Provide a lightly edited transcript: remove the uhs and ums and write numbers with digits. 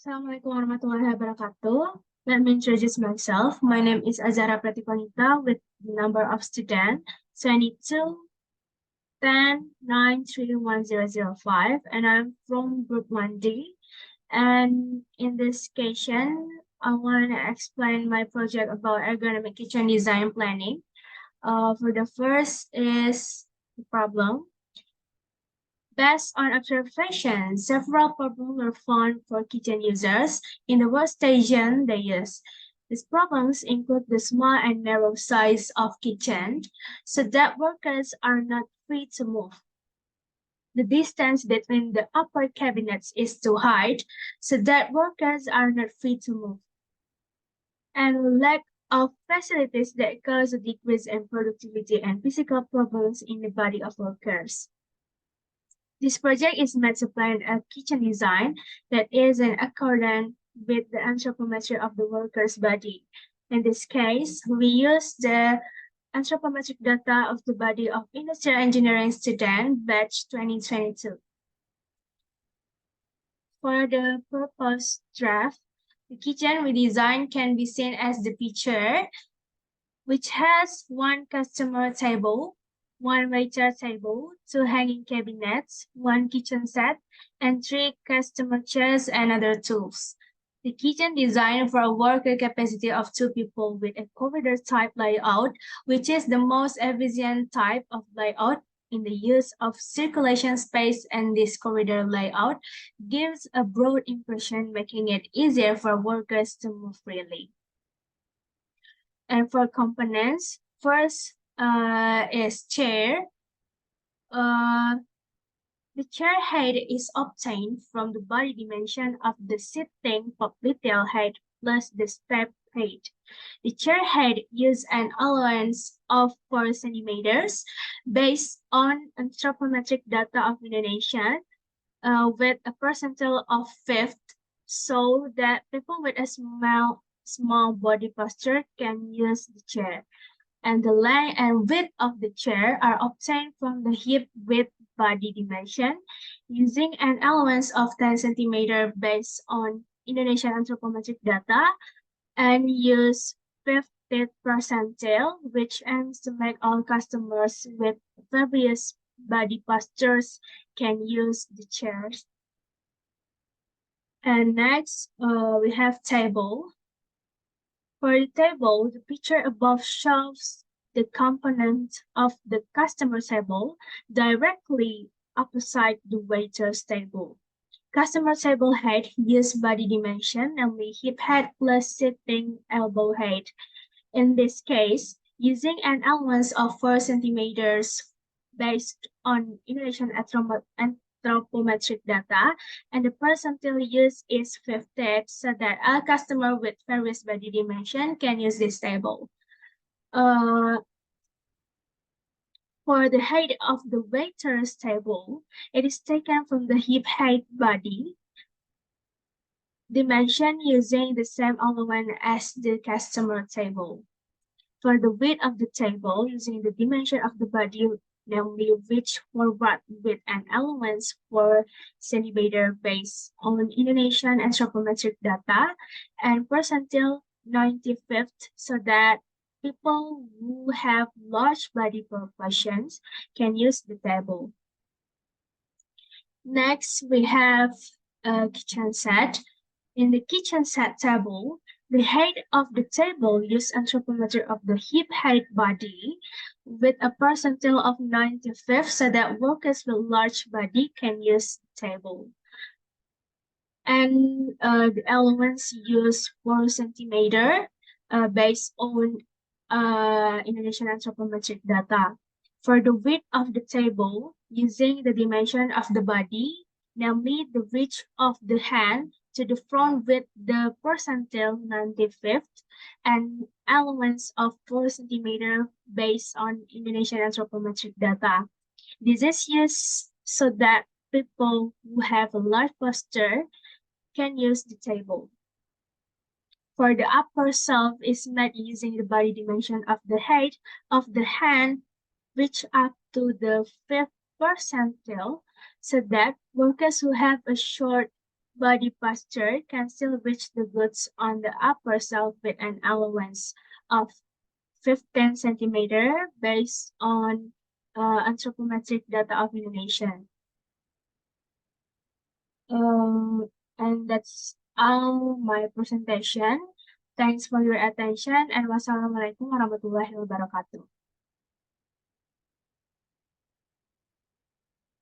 Assalamualaikum warahmatullahi wabarakatuh. Let me introduce myself. My name is Azara Prety with the number of student 22 10 9 3 1 0 0 5, and I'm from Group 1D. And in this session, I want to explain my project about ergonomic kitchen design planning. For the first is the problem. Based on observation, several problems were found for kitchen users in the workstation they use. These problems include the small and narrow size of kitchen, so that workers are not free to move. The distance between the upper cabinets is too high, so that workers are not free to move. And lack of facilities that cause a decrease in productivity and physical problems in the body of workers. This project is meant to plan a kitchen design that is in accordance with the anthropometry of the worker's body. In this case, we use the anthropometric data of the body of industrial engineering student batch 2022. For the proposed draft, the kitchen we designed can be seen as the picture, which has one customer table, one waiter table, two hanging cabinets, one kitchen set, and three customer chairs and other tools. The kitchen designed for a worker capacity of 2 people with a corridor type layout, which is the most efficient type of layout in the use of circulation space, and this corridor layout gives a broad impression, making it easier for workers to move freely. And for components, first is chair. The chair height is obtained from the body dimension of the sitting popliteal height plus the step height. The chair height uses an allowance of 4 centimeters based on anthropometric data of Indonesia with a percentile of 5th, so that people with a small body posture can use the chair. And the length and width of the chair are obtained from the hip width body dimension using an allowance of 10 centimeter based on Indonesian anthropometric data, and use 50th percentile, which aims to make all customers with various body postures can use the chairs. And next, we have table. For the table, the picture above shows the component of the customer table directly opposite the waiter's table. Customer table height uses body dimension, namely hip height plus sitting elbow height. In this case, using an allowance of 4 centimeters based on Indonesian anthropometric data, and the percentile used is 50, so that a customer with various body dimension can use this table. For the height of the waiter's table, it is taken from the hip height body dimension using the same allowance as the customer table. For the width of the table, using the dimension of the body, namely reach forward with an allowance for centimeter based on Indonesian anthropometric data, and percentile 95th, so that people who have large body proportions can use the table. Next, we have a kitchen set. In the kitchen set table, the height of the table uses anthropometry of the hip height body with a percentile of 95th, so that workers with large body can use the table. And the elements use 4 centimeter based on Indonesian anthropometric data. For the width of the table, using the dimension of the body, namely the reach of the hand to the front with the percentile 95th, and allowance of 4 centimeter based on Indonesian anthropometric data. This is used so that people who have a large posture can use the table. For the upper shelf is made using the body dimension of the height of the hand, reach up to the 5th percentile, so that workers who have a short Body posture can still reach the glutes on the upper self with an allowance of 15 centimeter based on anthropometric data of Indonesian. And that's all my presentation. Thanks for your attention and wassalamualaikum warahmatullahi wabarakatuh.